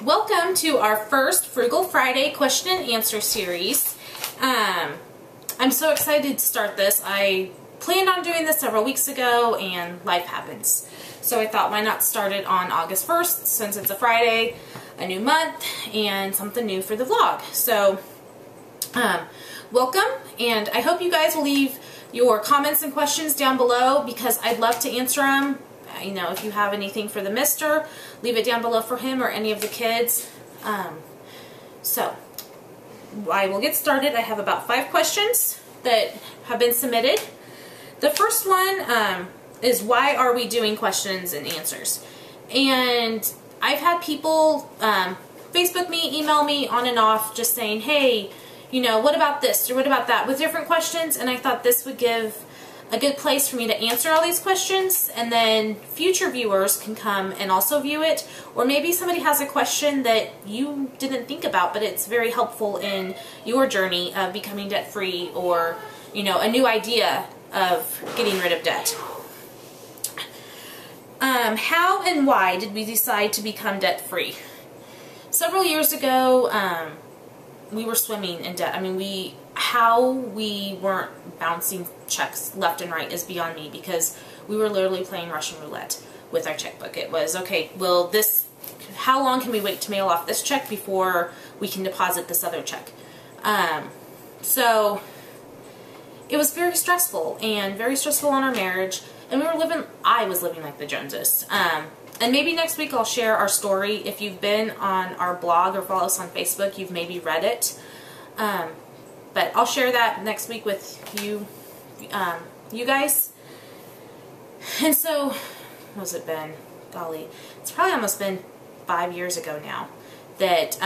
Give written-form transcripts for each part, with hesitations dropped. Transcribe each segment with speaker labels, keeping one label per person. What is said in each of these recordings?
Speaker 1: Welcome to our first Frugal Friday question and answer series. I'm so excited to start this. I planned on doing this several weeks ago and life happens. So I thought, why not start it on August 1st since it's a Friday, a new month, and something new for the vlog. So welcome, and I hope you guys will leave your comments and questions down below because I'd love to answer them. You know, if you have anything for the mister, leave it down below for him or any of the kids. So I will get started. I have about 5 questions that have been submitted. The first one is, why are we doing questions and answers? And I've had people Facebook me, email me on and off just saying, hey, you know, what about this or what about that, with different questions, and I thought this would give a good place for me to answer all these questions, and then future viewers can come and also view it, or maybe somebody has a question that you didn't think about but it's very helpful in your journey of becoming debt free, or you know, a new idea of getting rid of debt. How and why did we decide to become debt free? Several years ago, we were swimming in debt. I mean, how we weren't bouncing checks left and right is beyond me, because we were literally playing Russian roulette with our checkbook. It was, okay, well, how long can we wait to mail off this check before we can deposit this other check? So it was very stressful, and very stressful on our marriage, and I was living like the Joneses. And maybe next week I'll share our story. If you've been on our blog or follow us on Facebook, you've maybe read it. But I'll share that next week with you, you guys. And so, what's it been? Golly, it's probably almost been 5 years ago now that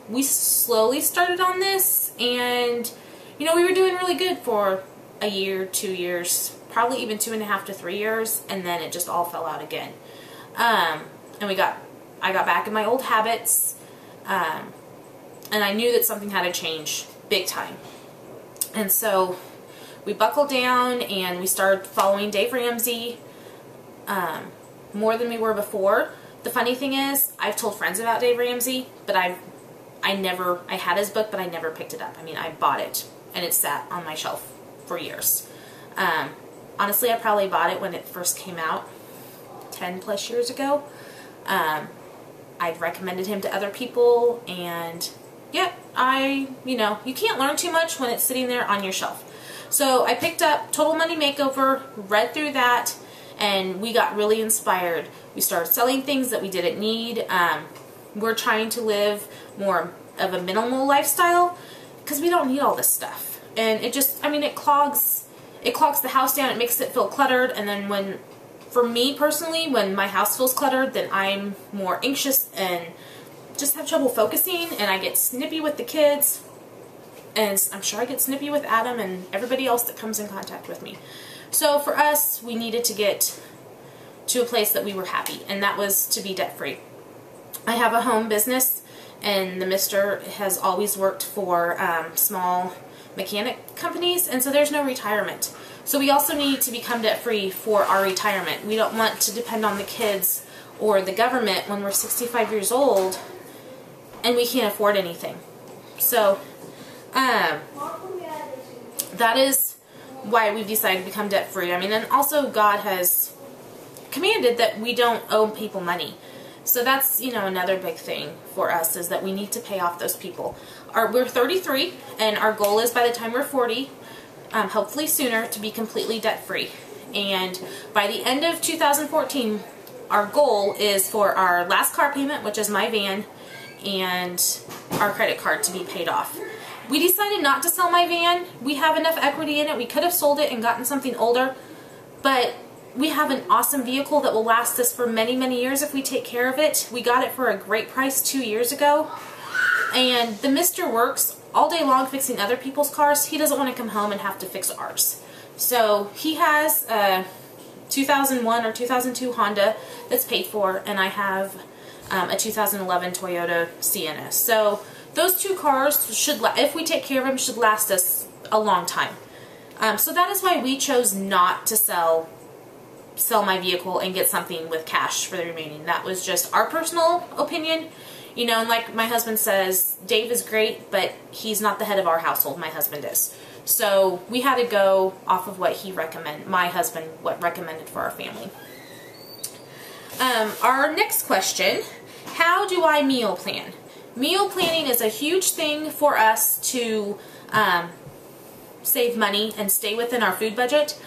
Speaker 1: we slowly started on this, and you know, we were doing really good for a year, 2 years, probably even 2.5 to 3 years, and then it just all fell out again. And I got back in my old habits, and I knew that something had to change big time. And so we buckled down and we started following Dave Ramsey more than we were before. The funny thing is, I've told friends about Dave Ramsey, but I had his book, but I never picked it up. I mean, I bought it and it sat on my shelf for years. Honestly, I probably bought it when it first came out 10 plus years ago. I've recommended him to other people, and yeah, you know, you can't learn too much when it's sitting there on your shelf. So I picked up Total Money Makeover, read through that, and we got really inspired. We started selling things that we didn't need. We're trying to live more of a minimal lifestyle because we don't need all this stuff. And it just, I mean, it clogs the house down. It makes it feel cluttered, and then for me personally, when my house feels cluttered, then I'm more anxious and just have trouble focusing, and I get snippy with the kids, and I'm sure I get snippy with Adam and everybody else that comes in contact with me. So for us, we needed to get to a place that we were happy, and that was to be debt free. I have a home business, and the mister has always worked for small mechanic companies, and so there's no retirement. So we also need to become debt free for our retirement. We don't want to depend on the kids or the government when we're 65 years old and we can't afford anything. So that is why we've decided to become debt free. I mean, and also God has commanded that we don't owe people money. So that's, you know, another big thing for us, is that we need to pay off those people. We're 33, and our goal is by the time we're 40, hopefully sooner, to be completely debt free. And by the end of 2014, our goal is for our last car payment, which is my van, and our credit card to be paid off. We decided not to sell my van. We have enough equity in it. We could have sold it and gotten something older, but we have an awesome vehicle that will last us for many, many years if we take care of it. We got it for a great price 2 years ago, and the mister works all day long fixing other people's cars. He doesn't want to come home and have to fix ours. So he has a 2001 or 2002 Honda that's paid for, and I have a 2011 Toyota Sienna. So those two cars should, if we take care of them, should last us a long time. So that is why we chose not to sell my vehicle and get something with cash for the remaining. That was just our personal opinion. You know, and like my husband says, Dave is great, but he's not the head of our household. My husband is. So we had to go off of what he recommended, my husband, what recommended for our family. Our next question, how do I meal plan? Meal planning is a huge thing for us to save money and stay within our food budget.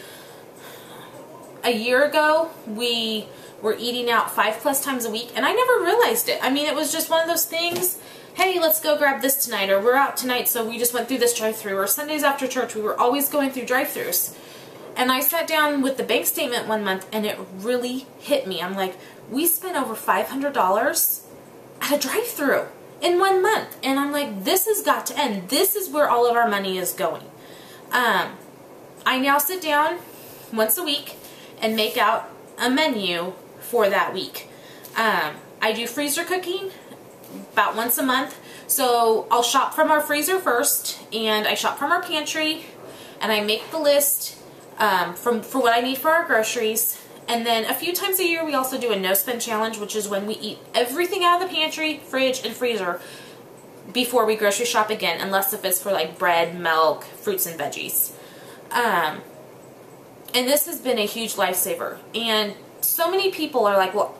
Speaker 1: A year ago, we were eating out 5+ times a week, and I never realized it. I mean, it was just one of those things, hey, let's go grab this tonight, or we're out tonight, so we just went through this drive-thru, or Sundays after church, we were always going through drive-thrus. And I sat down with the bank statement one month, and it really hit me. I'm like, we spent over $500 at a drive-thru in 1 month. And I'm like, this has got to end. This is where all of our money is going. I now sit down once a week and make out a menu for that week. I do freezer cooking about once a month. So I'll shop from our freezer first, and I shop from our pantry, and I make the list for what I need for our groceries. And then a few times a year we also do a no-spend challenge, which is when we eat everything out of the pantry, fridge, and freezer before we grocery shop again, unless if it's for like bread, milk, fruits, and veggies. And this has been a huge lifesaver. And so many people are like, well,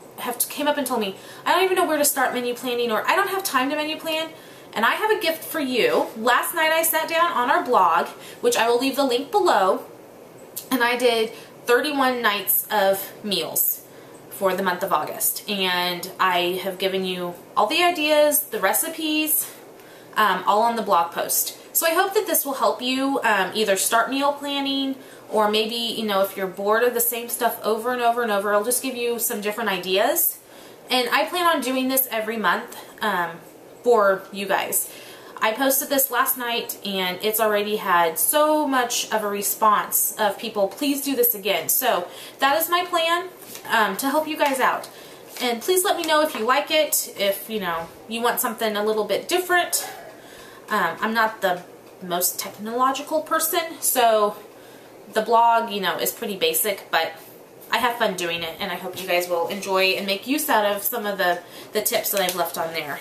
Speaker 1: came up and told me, I don't even know where to start menu planning, or I don't have time to menu plan. And I have a gift for you. Last night I sat down on our blog, which I will leave the link below, and I did 31 nights of meals for the month of August. And I have given you all the ideas, the recipes, all on the blog post. So I hope that this will help you either start meal planning, or maybe, you know, if you're bored of the same stuff over and over and over, it'll just give you some different ideas. And I plan on doing this every month for you guys. I posted this last night, and it's already had so much of a response of people, please do this again. So that is my plan to help you guys out. And please let me know if you like it, if, you know, you want something a little bit different. I'm not the most technological person, so the blog, you know, is pretty basic, but I have fun doing it, and I hope you guys will enjoy and make use out of some of the tips that I've left on there.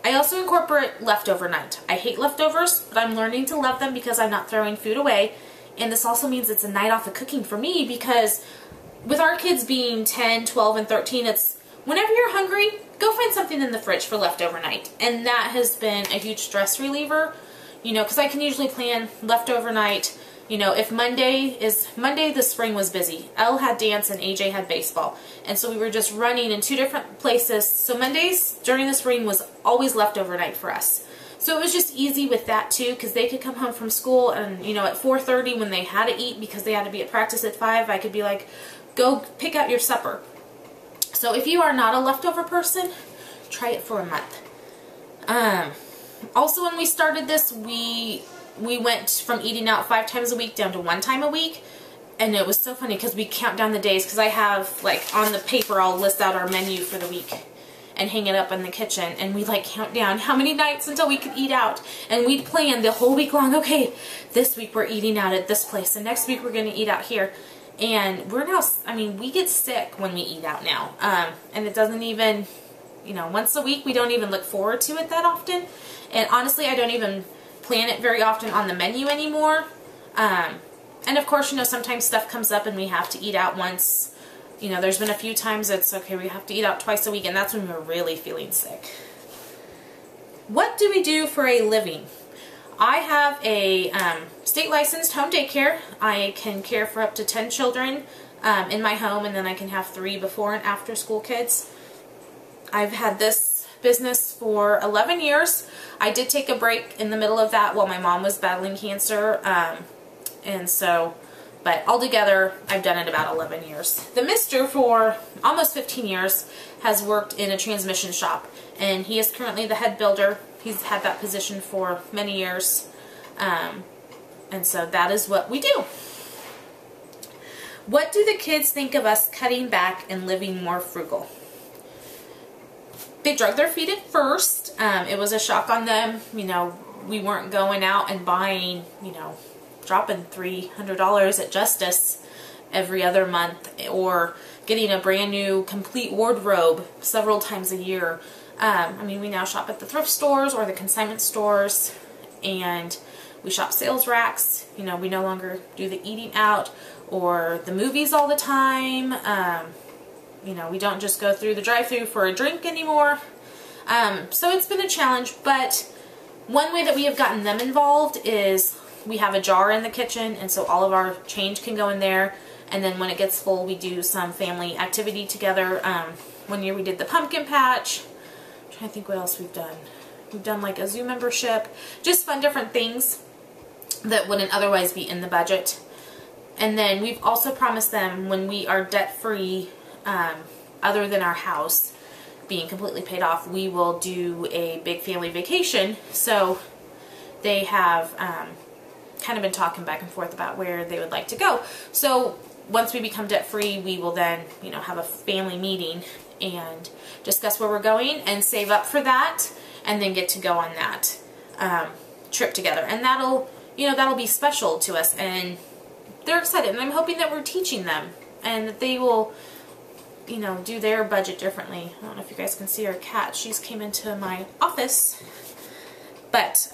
Speaker 1: I also incorporate leftover night. I hate leftovers, but I'm learning to love them because I'm not throwing food away. And this also means it's a night off of cooking for me, because with our kids being 10, 12, and 13, it's whenever you're hungry, go find something in the fridge for leftover night. And that has been a huge stress reliever, you know, because I can usually plan leftover night. You know, if Monday the spring was busy. Elle had dance and AJ had baseball. And so we were just running in 2 different places. So Mondays during the spring was always leftover night for us. So it was just easy with that too, because they could come home from school and, you know, at 4:30 when they had to eat because they had to be at practice at 5, I could be like, go pick out your supper. So if you are not a leftover person, try it for a month. Also, when we started this, we went from eating out 5 times a week down to 1 time a week. And it was so funny because we count down the days, because I have, like, on the paper, I'll list out our menu for the week and hang it up in the kitchen. And we, like, count down how many nights until we could eat out. And we'd plan the whole week long, okay, this week we're eating out at this place, and next week we're going to eat out here. And we're now, I mean, we get sick when we eat out now. And it doesn't even, you know, once a week, we don't even look forward to it that often. And honestly, I don't even plan it very often on the menu anymore. And of course, you know, sometimes stuff comes up and we have to eat out once. You know, there's been a few times it's okay, we have to eat out twice a week, and that's when we're really feeling sick. What do we do for a living? I have a state licensed home daycare. I can care for up to 10 children in my home, and then I can have 3 before and after school kids. I've had this business for 11 years. I did take a break in the middle of that while my mom was battling cancer, and so, but altogether, I've done it about 11 years. The mister, for almost 15 years, has worked in a transmission shop, and he is currently the head builder. He's had that position for many years, and so that is what we do. What do the kids think of us cutting back and living more frugal? They drug their feet at first. It was a shock on them. You know, we weren't going out and buying, you know, dropping $300 at Justice every other month, or getting a brand new complete wardrobe several times a year. I mean, we now shop at the thrift stores or the consignment stores, and we shop sales racks. You know, we no longer do the eating out or the movies all the time. You know, we don't just go through the drive-thru for a drink anymore. So it's been a challenge, but one way that we have gotten them involved is we have a jar in the kitchen, and so all of our change can go in there, and then when it gets full, we do some family activity together. One year we did the pumpkin patch. I'm trying to think what else we've done. We've done like a zoo membership, just fun different things that wouldn't otherwise be in the budget. And then we've also promised them when we are debt-free, other than our house being completely paid off, we will do a big family vacation. So they have kind of been talking back and forth about where they would like to go. So once we become debt-free, we will then, you know, have a family meeting and discuss where we're going and save up for that, and then get to go on that trip together. And that'll, you know, that'll be special to us, and they're excited. And I'm hoping that we're teaching them and that they will, you know, do their budget differently. I don't know if you guys can see our cat. She's came into my office. But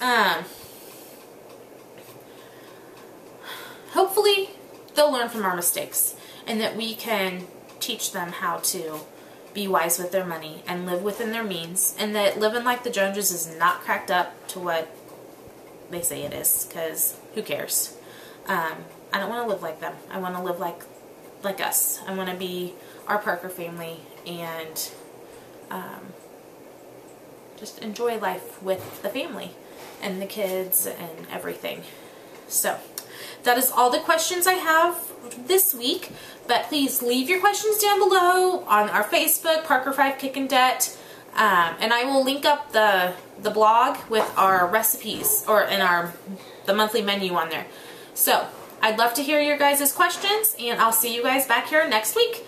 Speaker 1: hopefully they'll learn from our mistakes, and that we can teach them how to be wise with their money and live within their means, and that living like the Joneses is not cracked up to what they say it is, because who cares? I don't want to live like them. I want to live like us. I want to be our Parker family and just enjoy life with the family and the kids and everything. So that is all the questions I have this week, but please leave your questions down below on our Facebook, Parker 5 Kick and Debt, and I will link up the blog with our recipes, or in the monthly menu on there. So I'd love to hear your guys' questions, and I'll see you guys back here next week.